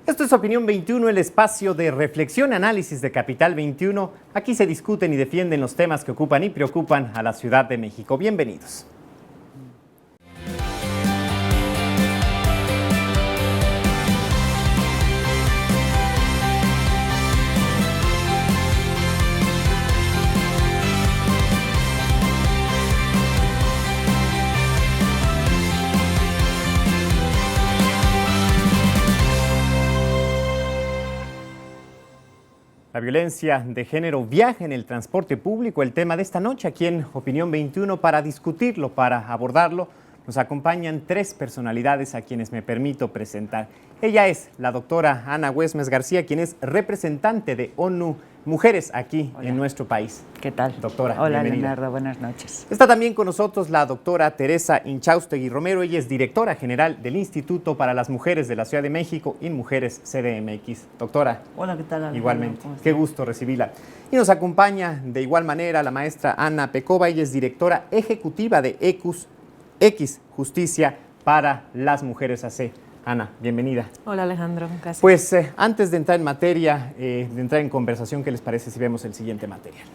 Esto es Opinión 21, el espacio de reflexión y análisis de Capital 21. Aquí se discuten y defienden los temas que ocupan y preocupan a la Ciudad de México. Bienvenidos. La violencia de género viaja en el transporte público, el tema de esta noche aquí en Opinión 21. Para discutirlo, para abordarlo, nos acompañan tres personalidades a quienes me permito presentar. Ella es la doctora Ana Güemes García, quien es representante de ONU Mujeres aquí en nuestro país. ¿Qué tal? Doctora, hola, bienvenida. Leonardo, buenas noches. Está también con nosotros la doctora Teresa Inchaustegui Romero. Ella es directora general del Instituto para las Mujeres de la Ciudad de México, InMujeres CDMX. Doctora. Hola, ¿qué tal, Alejandro? Igualmente, qué gusto recibirla. Y nos acompaña de igual manera la maestra Ana Pecova. Ella es directora ejecutiva de X Justicia para las Mujeres AC. Ana, bienvenida. Hola, Alejandro, gracias. Pues antes de entrar en materia, de entrar en conversación, ¿qué les parece si vemos el siguiente material?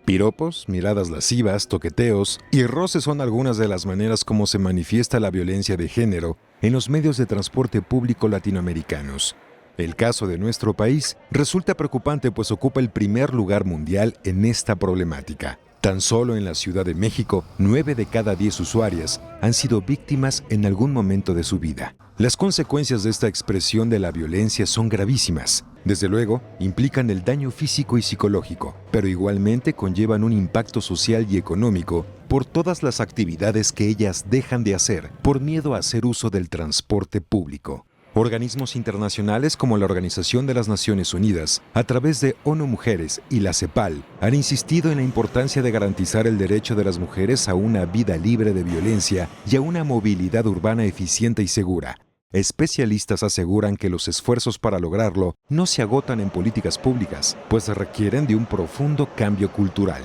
Piropos, miradas lascivas, toqueteos y roces son algunas de las maneras como se manifiesta la violencia de género en los medios de transporte público latinoamericanos. El caso de nuestro país resulta preocupante, pues ocupa el primer lugar mundial en esta problemática. Tan solo en la Ciudad de México, 9 de cada 10 usuarias han sido víctimas en algún momento de su vida. Las consecuencias de esta expresión de la violencia son gravísimas. Desde luego, implican el daño físico y psicológico, pero igualmente conllevan un impacto social y económico por todas las actividades que ellas dejan de hacer por miedo a hacer uso del transporte público. Organismos internacionales como la Organización de las Naciones Unidas, a través de ONU Mujeres y la CEPAL, han insistido en la importancia de garantizar el derecho de las mujeres a una vida libre de violencia y a una movilidad urbana eficiente y segura. Especialistas aseguran que los esfuerzos para lograrlo no se agotan en políticas públicas, pues requieren de un profundo cambio cultural.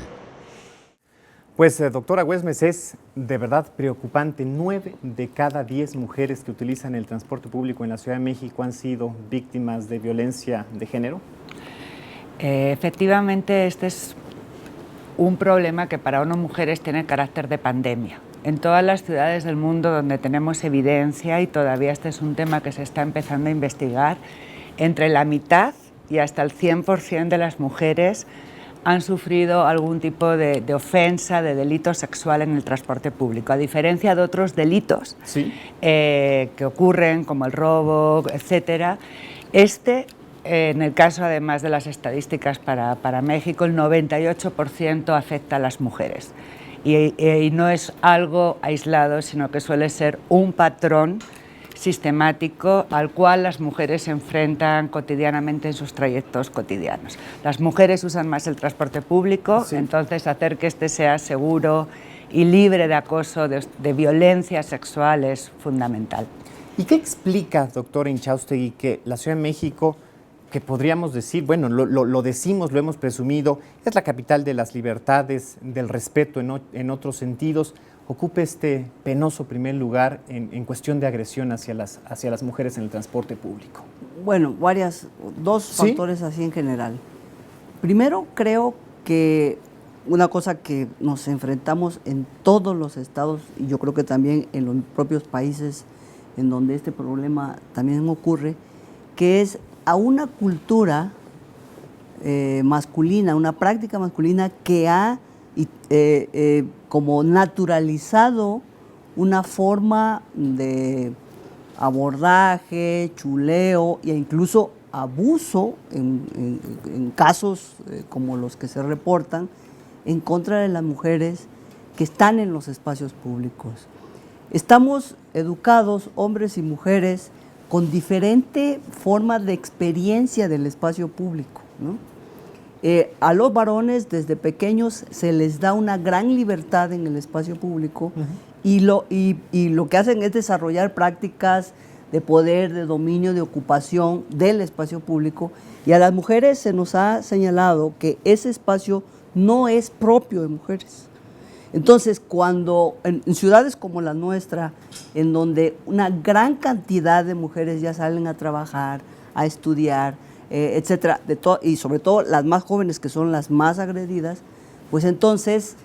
Pues, doctora Güemes, es de verdad preocupante. 9 de cada 10 mujeres que utilizan el transporte público en la Ciudad de México han sido víctimas de violencia de género. Efectivamente, este es un problema que para ONU Mujeres tiene carácter de pandemia. En todas las ciudades del mundo donde tenemos evidencia, y todavía este es un tema que se está empezando a investigar, entre la mitad y hasta el 100% de las mujeres han sufrido algún tipo de ofensa, de delito sexual en el transporte público, a diferencia de otros delitos ¿Sí? Que ocurren, como el robo, etcétera. En el caso, además de las estadísticas para México, el 98% afecta a las mujeres. Y no es algo aislado, sino que suele ser un patrón sistemático al cual las mujeres se enfrentan cotidianamente en sus trayectos cotidianos. Las mujeres usan más el transporte público, sí. Entonces hacer que este sea seguro y libre de acoso, de violencia sexual es fundamental. ¿Y qué explica, doctora Inchaustegui, que la Ciudad de México, que podríamos decir, bueno, lo decimos, lo hemos presumido, es la capital de las libertades, del respeto en otros sentidos, ocupe este penoso primer lugar en cuestión de agresión hacia las mujeres en el transporte público? Bueno, dos ¿Sí? factores así en general. Primero, creo que una cosa que nos enfrentamos en todos los estados, y yo creo que también en los propios países en donde este problema también ocurre, que es a una cultura masculina, una práctica masculina que ha como naturalizado una forma de abordaje, chuleo e incluso abuso en casos como los que se reportan en contra de las mujeres que están en los espacios públicos. Estamos educados, hombres y mujeres, con diferente forma de experiencia del espacio público, ¿no? A los varones desde pequeños se les da una gran libertad en el espacio público. Uh-huh. y lo que hacen es desarrollar prácticas de poder, de dominio, de ocupación del espacio público, y a las mujeres se nos ha señalado que ese espacio no es propio de mujeres. Entonces, cuando en ciudades como la nuestra, en donde una gran cantidad de mujeres ya salen a trabajar, a estudiar, etcétera, y sobre todo las más jóvenes, que son las más agredidas, pues entonces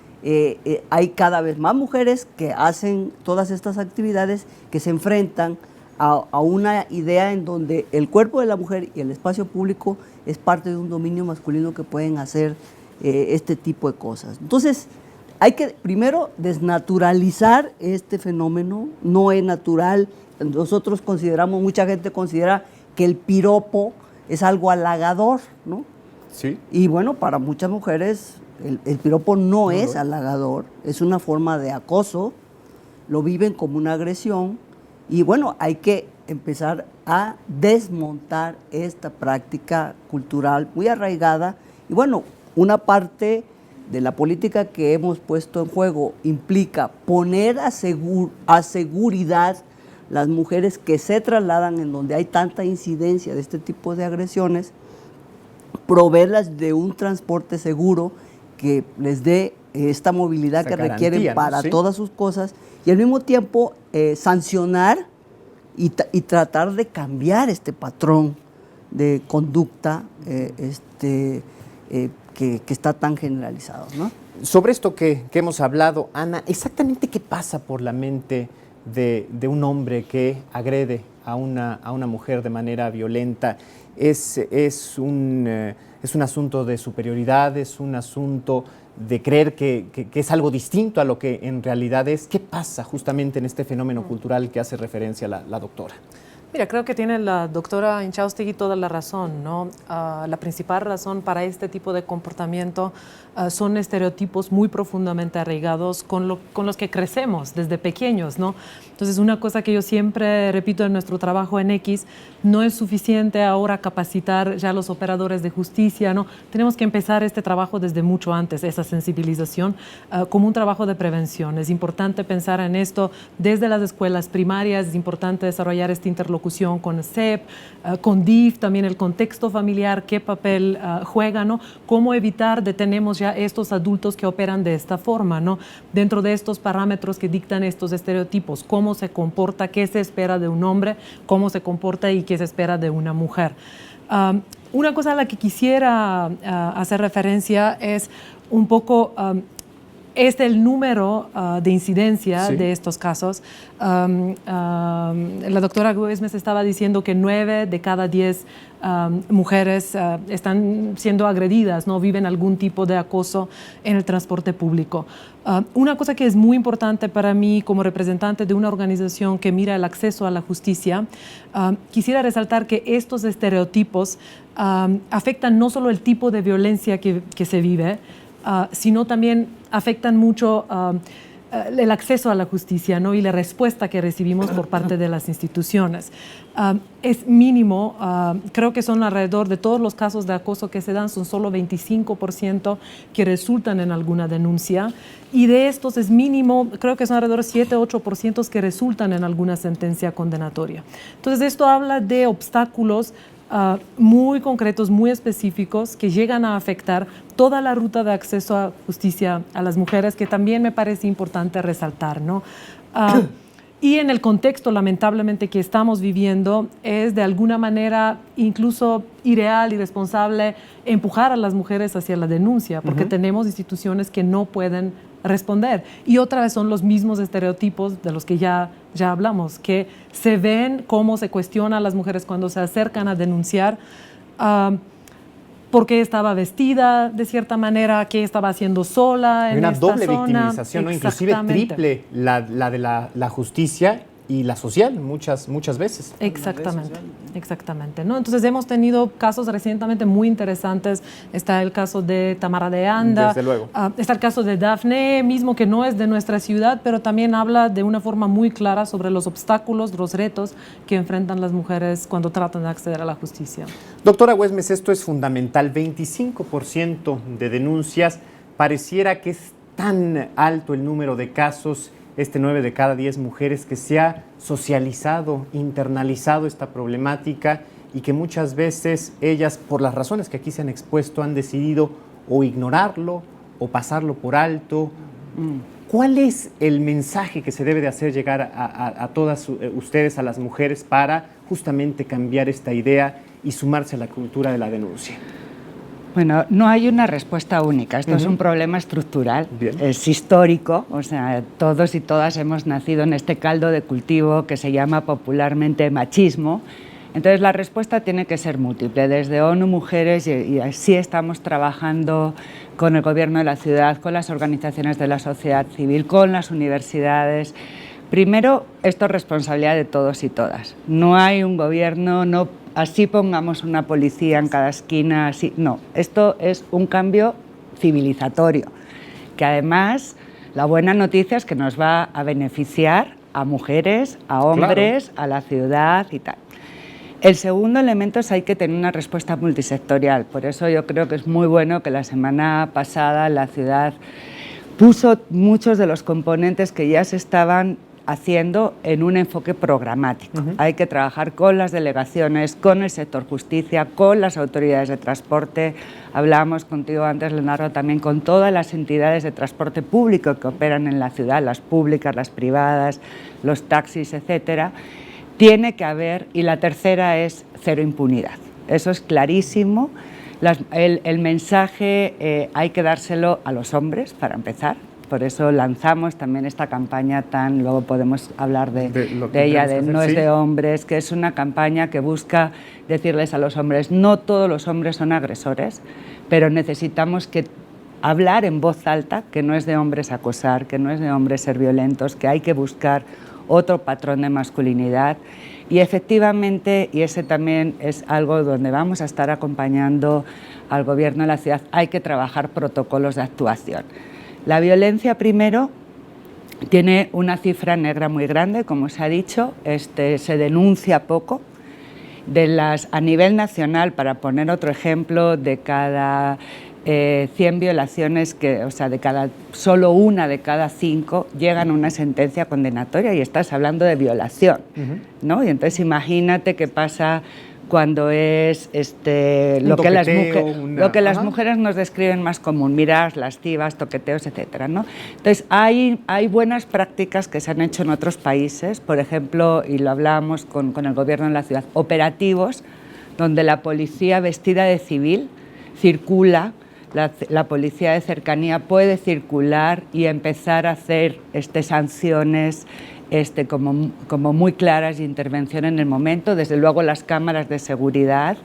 hay cada vez más mujeres que hacen todas estas actividades, que se enfrentan a una idea en donde el cuerpo de la mujer y el espacio público es parte de un dominio masculino, que pueden hacer este tipo de cosas. Entonces, hay que primero desnaturalizar este fenómeno. No es natural. Nosotros consideramos, mucha gente considera que el piropo es algo halagador, ¿no? Sí. Y bueno, para muchas mujeres el piropo no es halagador, es una forma de acoso, lo viven como una agresión, y bueno, hay que empezar a desmontar esta práctica cultural muy arraigada. Y bueno, una parte de la política que hemos puesto en juego implica poner a seguridad las mujeres que se trasladan en donde hay tanta incidencia de este tipo de agresiones, proveerlas de un transporte seguro que les dé esta movilidad esa que garantía, requieren para ¿no? Sí. todas sus cosas, y al mismo tiempo sancionar y tratar de cambiar este patrón de conducta que está tan generalizado, ¿no? Sobre esto que hemos hablado, Ana, exactamente qué pasa por la mente de un hombre que agrede a una mujer de manera violenta. Es un asunto de superioridad, es un asunto de creer que es algo distinto a lo que en realidad es. ¿Qué pasa justamente en este fenómeno cultural que hace referencia la doctora? Mira, creo que tiene la doctora Inchaustegui toda la razón, ¿no? La principal razón para este tipo de comportamiento son estereotipos muy profundamente arraigados con los que crecemos desde pequeños, ¿no? Entonces, una cosa que yo siempre repito en nuestro trabajo en X, no es suficiente ahora capacitar ya a los operadores de justicia, ¿no? Tenemos que empezar este trabajo desde mucho antes, esa sensibilización, como un trabajo de prevención. Es importante pensar en esto desde las escuelas primarias, es importante desarrollar esta interlocución con CEP, con DIF, también el contexto familiar, qué papel juega, ¿no? Cómo evitar, detenemos ya estos adultos que operan de esta forma, ¿no? Dentro de estos parámetros que dictan estos estereotipos, cómo se comporta, qué se espera de un hombre, cómo se comporta y qué se espera de una mujer. Una cosa a la que quisiera hacer referencia es un poco es el número de incidencia sí. de estos casos. La doctora Güemes estaba diciendo que 9 de cada 10 mujeres están siendo agredidas, ¿no? Viven algún tipo de acoso en el transporte público. Una cosa que es muy importante para mí como representante de una organización que mira el acceso a la justicia, quisiera resaltar que estos estereotipos afectan no solo el tipo de violencia que se vive, sino también afectan mucho el acceso a la justicia, ¿no? Y la respuesta que recibimos por parte de las instituciones. Es mínimo, creo que son alrededor de todos los casos de acoso que se dan, son solo 25% que resultan en alguna denuncia, y de estos es mínimo, creo que son alrededor de 7-8% que resultan en alguna sentencia condenatoria. Entonces esto habla de obstáculos muy concretos, muy específicos, que llegan a afectar toda la ruta de acceso a justicia a las mujeres, que también me parece importante resaltar, ¿no? Y en el contexto, lamentablemente, que estamos viviendo, es de alguna manera incluso irreal, irresponsable empujar a las mujeres hacia la denuncia, porque tenemos instituciones que no pueden responder. Y otra vez son los mismos estereotipos de los que ya hablamos, que se ven cómo se cuestiona a las mujeres cuando se acercan a denunciar, por qué estaba vestida de cierta manera, qué estaba haciendo sola en esta zona. Una doble victimización, ¿no? Inclusive triple la de la justicia y la social, muchas veces. Exactamente, ¿no? Entonces hemos tenido casos recientemente muy interesantes. Está el caso de Tamara de Anda. Desde luego. Está el caso de Dafne, mismo que no es de nuestra ciudad, pero también habla de una forma muy clara sobre los obstáculos, los retos que enfrentan las mujeres cuando tratan de acceder a la justicia. Doctora Güemes, esto es fundamental. 25% de denuncias. Pareciera que es tan alto el número de casos, 9 de cada 10 mujeres, que se ha socializado, internalizado esta problemática, y que muchas veces ellas, por las razones que aquí se han expuesto, han decidido o ignorarlo o pasarlo por alto ¿Cuál es el mensaje que se debe de hacer llegar a todas ustedes, a las mujeres, para justamente cambiar esta idea y sumarse a la cultura de la denuncia? Bueno, no hay una respuesta única. Esto es un problema estructural, es histórico, o sea, todos y todas hemos nacido en este caldo de cultivo que se llama popularmente machismo. Entonces la respuesta tiene que ser múltiple. Desde ONU Mujeres, y así estamos trabajando con el Gobierno de la ciudad, con las organizaciones de la sociedad civil, con las universidades. Primero, esto es responsabilidad de todos y todas. No hay un gobierno, no así pongamos una policía en cada esquina, así, no. Esto es un cambio civilizatorio, que además la buena noticia es que nos va a beneficiar a mujeres, a hombres, claro, a la ciudad y tal. El segundo elemento es que hay que tener una respuesta multisectorial. Por eso yo creo que es muy bueno que la semana pasada la ciudad puso muchos de los componentes que ya se estaban haciendo en un enfoque programático. Hay que trabajar con las delegaciones, con el sector justicia, con las autoridades de transporte. Hablábamos contigo antes, Leonardo, también con todas las entidades de transporte público que operan en la ciudad, las públicas, las privadas, los taxis, etcétera. Tiene que haber, y la tercera es cero impunidad. Eso es clarísimo. El mensaje hay que dárselo a los hombres, para empezar. Por eso lanzamos también esta campaña luego podemos hablar de ella, de No es de hombres, que es una campaña que busca decirles a los hombres, no todos los hombres son agresores, pero necesitamos hablar en voz alta que no es de hombres acosar, que no es de hombres ser violentos, que hay que buscar otro patrón de masculinidad. Y efectivamente, y ese también es algo donde vamos a estar acompañando al Gobierno de la ciudad, hay que trabajar protocolos de actuación. La violencia, primero, tiene una cifra negra muy grande, como se ha dicho, se denuncia poco. A nivel nacional, para poner otro ejemplo, de cada 100 violaciones, solo una de cada 5 llegan a una sentencia condenatoria, y estás hablando de violación, ¿no? Y entonces imagínate qué pasa cuando es lo que las mujeres nos describen más común, miradas lascivas, toqueteos, etcétera, ¿no? Entonces hay buenas prácticas que se han hecho en otros países, por ejemplo, y lo hablábamos con el Gobierno de la ciudad, operativos donde la policía vestida de civil circula, la policía de cercanía puede circular y empezar a hacer sanciones como muy claras y intervención en el momento. Desde luego las cámaras de seguridad,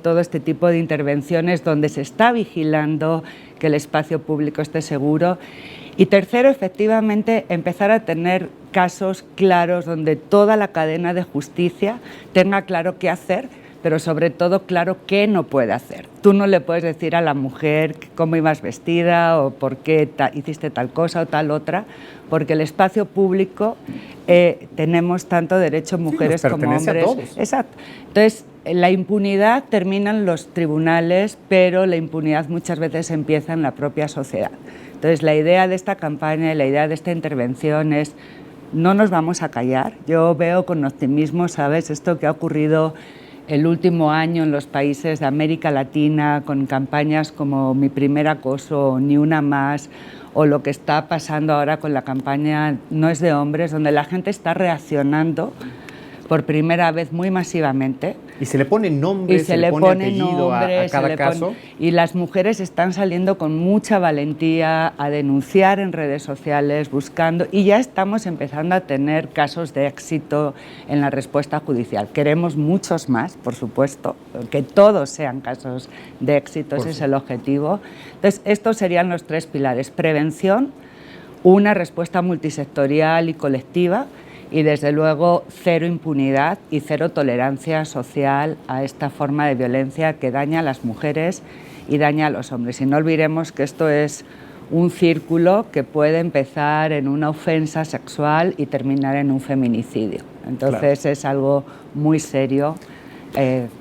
todo este tipo de intervenciones donde se está vigilando que el espacio público esté seguro. Y tercero, efectivamente, empezar a tener casos claros donde toda la cadena de justicia tenga claro qué hacer, pero sobre todo claro qué no puede hacer. Tú no le puedes decir a la mujer cómo ibas vestida o por qué hiciste tal cosa o tal otra, porque el espacio público tenemos tanto derecho mujeres como hombres. A todos. Exacto. Entonces, la impunidad termina en los tribunales, pero la impunidad muchas veces empieza en la propia sociedad. Entonces, la idea de esta campaña y la idea de esta intervención es no nos vamos a callar. Yo veo con optimismo, ¿sabes?, esto que ha ocurrido el último año en los países de América Latina, con campañas como Mi primer acoso, Ni una más, o lo que está pasando ahora con la campaña No es de hombres, donde la gente está reaccionando por primera vez muy masivamente. Y se le pone nombre, se le pone apellido a cada caso. Y las mujeres están saliendo con mucha valentía a denunciar en redes sociales, buscando, y ya estamos empezando a tener casos de éxito en la respuesta judicial. Queremos muchos más, por supuesto, que todos sean casos de éxito, ese es el objetivo. Entonces, estos serían los 3 pilares: prevención, una respuesta multisectorial y colectiva, y desde luego cero impunidad y cero tolerancia social a esta forma de violencia que daña a las mujeres y daña a los hombres. Y no olvidemos que esto es un círculo que puede empezar en una ofensa sexual y terminar en un feminicidio. Entonces, claro, es algo muy serio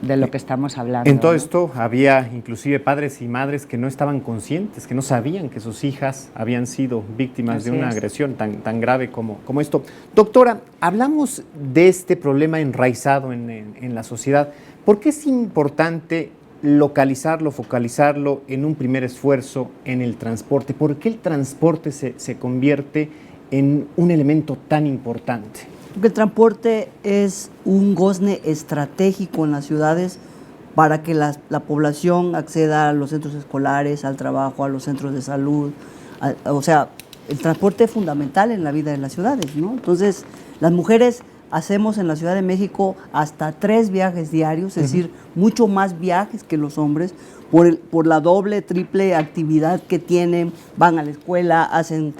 de lo que estamos hablando. En todo esto había inclusive padres y madres que no estaban conscientes, que no sabían que sus hijas habían sido víctimas de una agresión tan grave como esto. Doctora, hablamos de este problema enraizado en la sociedad. ¿Por qué es importante localizarlo, focalizarlo en un primer esfuerzo en el transporte. ¿Por qué el transporte se convierte en un elemento tan importante? Porque el transporte es un gozne estratégico en las ciudades para que la población acceda a los centros escolares, al trabajo, a los centros de salud. O sea, el transporte es fundamental en la vida de las ciudades, ¿no? Entonces, las mujeres hacemos en la Ciudad de México hasta 3 viajes diarios, es decir, mucho más viajes que los hombres, por la doble, triple actividad que tienen. Van a la escuela, hacen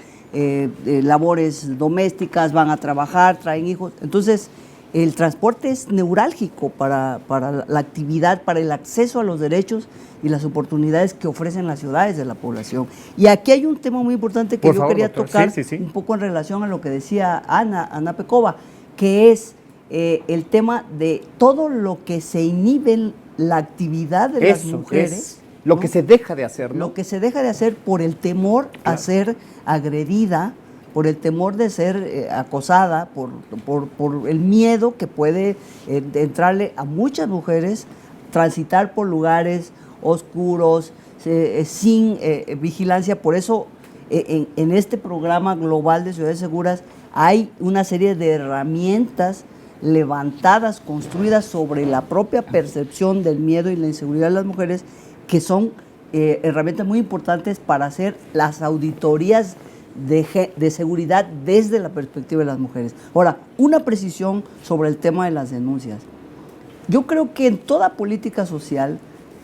labores domésticas, van a trabajar, traen hijos. Entonces, el transporte es neurálgico para la actividad, para el acceso a los derechos y las oportunidades que ofrecen las ciudades de la población. Y aquí hay un tema muy importante que yo quería tocar un poco en relación a lo que decía Ana Pecova, que es el tema de todo lo que se inhibe la actividad de las mujeres. Lo que se deja de hacer, ¿no? Lo que se deja de hacer por el temor a ser agredida, por el temor de ser acosada, por el miedo que puede entrarle a muchas mujeres, transitar por lugares oscuros, sin vigilancia. Por eso en este programa global de ciudades seguras hay una serie de herramientas levantadas, construidas sobre la propia percepción del miedo y la inseguridad de las mujeres, que son herramientas muy importantes para hacer las auditorías de seguridad desde la perspectiva de las mujeres. Ahora, una precisión sobre el tema de las denuncias. Yo creo que en toda política social,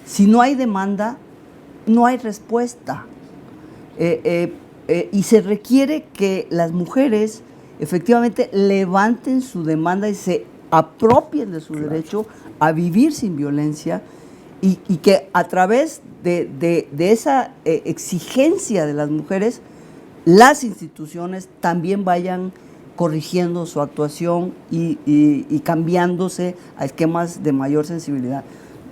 si no hay demanda, no hay respuesta. Y se requiere que las mujeres efectivamente levanten su demanda y se apropien de su derecho a vivir sin violencia, y que a través de esa exigencia de las mujeres, las instituciones también vayan corrigiendo su actuación y cambiándose a esquemas de mayor sensibilidad.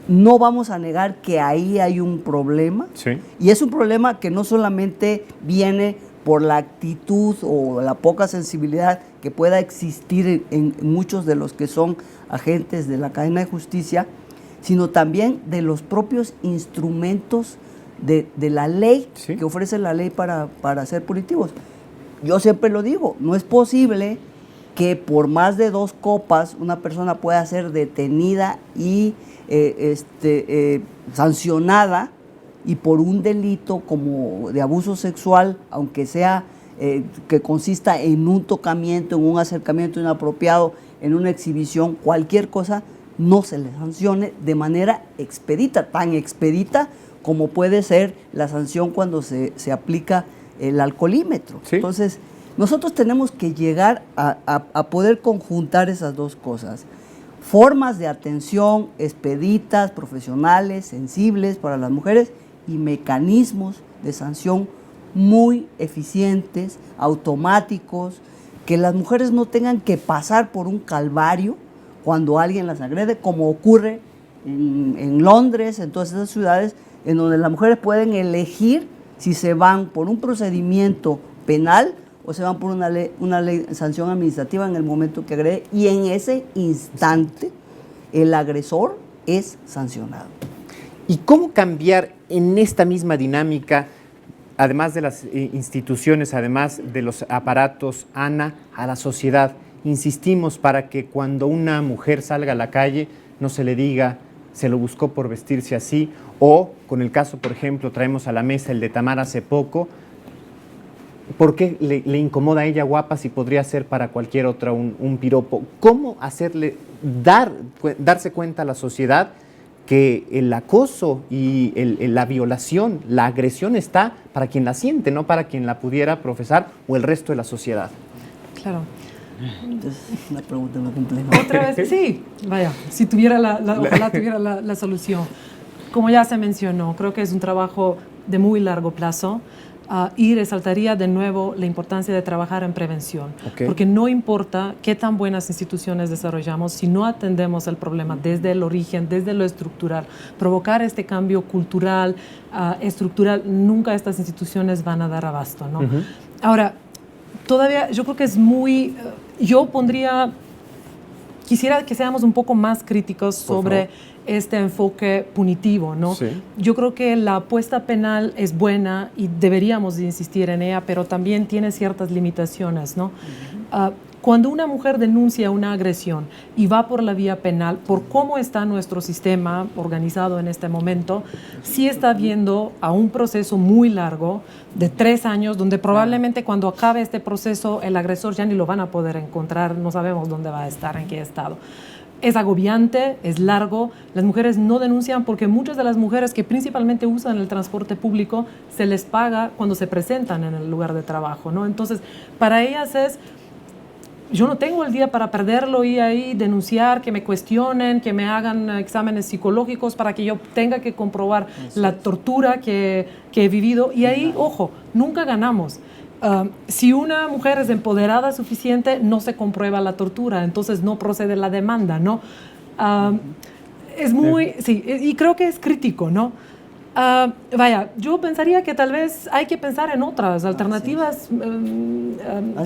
No vamos a negar que ahí hay un problema, y es un problema que no solamente viene por la actitud o la poca sensibilidad que pueda existir en muchos de los que son agentes de la cadena de justicia, sino también de los propios instrumentos de la ley, que ofrece la ley para ser punitivos. Yo siempre lo digo, no es posible que por más de 2 copas una persona pueda ser detenida y sancionada, y por un delito como de abuso sexual, aunque sea que consista en un tocamiento, en un acercamiento inapropiado, en una exhibición, cualquier cosa, no se le sancione de manera expedita, tan expedita como puede ser la sanción cuando se aplica el alcoholímetro. Entonces, nosotros tenemos que llegar a poder conjuntar esas 2 cosas. Formas de atención expeditas, profesionales, sensibles para las mujeres, y mecanismos de sanción muy eficientes, automáticos, que las mujeres no tengan que pasar por un calvario cuando alguien las agrede, como ocurre en Londres, en todas esas ciudades, en donde las mujeres pueden elegir si se van por un procedimiento penal o se van por una ley sanción administrativa en el momento que agrede, y en ese instante el agresor es sancionado. ¿Y cómo cambiar en esta misma dinámica, además de las instituciones, además de los aparatos, Ana, a la sociedad? Insistimos para que cuando una mujer salga a la calle no se le diga se lo buscó por vestirse así, o con el caso, por ejemplo, traemos a la mesa el de Tamara hace poco, ¿por qué le incomoda a ella guapa si podría ser para cualquier otra un piropo? ¿Cómo hacerle darse cuenta a la sociedad que el acoso y la violación, la agresión está para quien la siente, no para quien la pudiera profesar o el resto de la sociedad? Claro. Entonces, una pregunta muy compleja. Otra vez, sí, vaya, si tuviera ojalá tuviera la solución. Como ya se mencionó, creo que es un trabajo de muy largo plazo. Y resaltaría de nuevo la importancia de trabajar en prevención, porque no importa qué tan buenas instituciones desarrollamos, si no atendemos el problema desde el origen, desde lo estructural, provocar este cambio cultural, estructural, nunca estas instituciones van a dar abasto, ¿no? Ahora, todavía yo creo que es muy, yo pondría quisiera que seamos un poco más críticos sobre este enfoque punitivo, ¿no? Sí. Yo creo que la apuesta penal es buena y deberíamos de insistir en ella, pero también tiene ciertas limitaciones, ¿no? Cuando una mujer denuncia una agresión y va por la vía penal, por cómo está nuestro sistema organizado en este momento, sí está viendo a un proceso muy largo de 3 años, donde probablemente cuando acabe este proceso el agresor ya ni lo van a poder encontrar, no sabemos dónde va a estar, en qué estado. Es agobiante, es largo, las mujeres no denuncian porque muchas de las mujeres que principalmente usan el transporte público se les paga cuando se presentan en el lugar de trabajo, ¿no? Entonces, para ellas es... Yo no tengo el día para perderlo y ahí denunciar, que me cuestionen, que me hagan exámenes psicológicos para que yo tenga que comprobar la tortura que he vivido. Y ahí, ojo, nunca ganamos. Si una mujer es empoderada suficiente, no se comprueba la tortura, entonces no procede la demanda, ¿no? Es muy, sí, y creo que es crítico, ¿no? Vaya, yo pensaría que tal vez hay que pensar en otras alternativas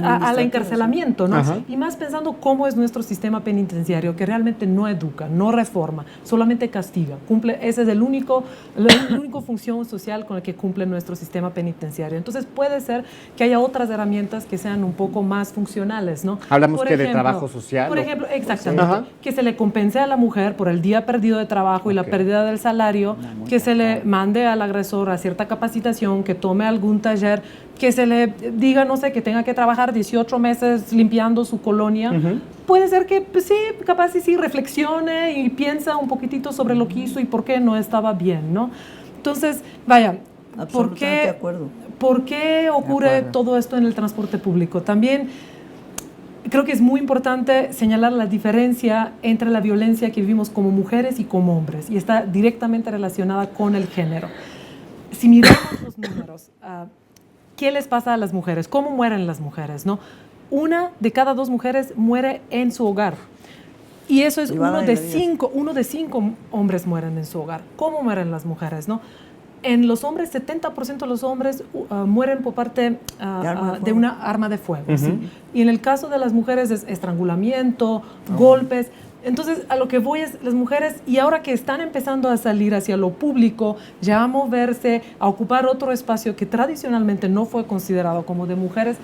al encarcelamiento, ¿no? Ajá. Y más pensando cómo es nuestro sistema penitenciario, que realmente no educa, no reforma, solamente castiga. Esa es la única función social con la que cumple nuestro sistema penitenciario. Entonces puede ser que haya otras herramientas que sean un poco más funcionales, ¿no? Hablamos Por que de ejemplo, trabajo social. Por ejemplo, exactamente. Ajá. Que se le compense a la mujer por el día perdido de trabajo y la Ok. pérdida del salario, que se le mande al agresor a cierta capacitación, que tome algún taller, que se le diga, no sé, que tenga que trabajar 18 meses limpiando su colonia. Puede ser que, pues sí, capaz sí reflexione y piensa un poquitito sobre lo que hizo y por qué no estaba bien, ¿no? Entonces, vaya, Absolutamente de acuerdo. ¿por qué ocurre todo esto en el transporte público? También creo que es muy importante señalar la diferencia entre la violencia que vivimos como mujeres y como hombres, y está directamente relacionada con el género. Si miramos los números, ¿qué les pasa a las mujeres? ¿Cómo mueren las mujeres, no? 1 de cada 2 mujeres muere en su hogar. Y eso es uno de 5 hombres mueren en su hogar. ¿Cómo mueren las mujeres, no? En los hombres, 70% de los hombres mueren por parte de una arma de fuego. ¿Sí? Y en el caso de las mujeres es estrangulamiento, golpes. Entonces, a lo que voy es, las mujeres, y ahora que están empezando a salir hacia lo público, ya a moverse, a ocupar otro espacio que tradicionalmente no fue considerado como de mujeres,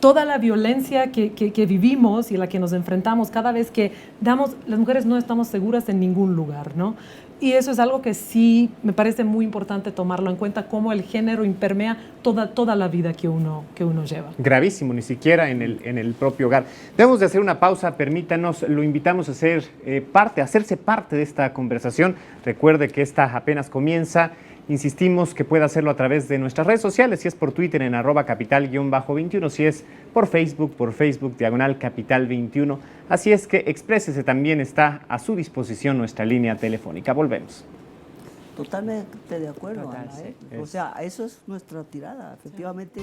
toda la violencia que vivimos y la que nos enfrentamos cada vez que las mujeres no estamos seguras en ningún lugar, ¿no? Y eso es algo que sí me parece muy importante tomarlo en cuenta, cómo el género impermea toda la vida que uno lleva. Gravísimo, ni siquiera en el propio hogar. Debemos de hacer una pausa, permítanos, lo invitamos a ser hacerse parte de esta conversación. Recuerde que esta apenas comienza. Insistimos que puede hacerlo a través de nuestras redes sociales, si es por Twitter en @capital_21, si es por Facebook /capital21. Así es que exprésese, también está a su disposición nuestra línea telefónica. Volvemos. Totalmente de acuerdo, Total, Ana, sí. O sea, eso es nuestra tirada, efectivamente.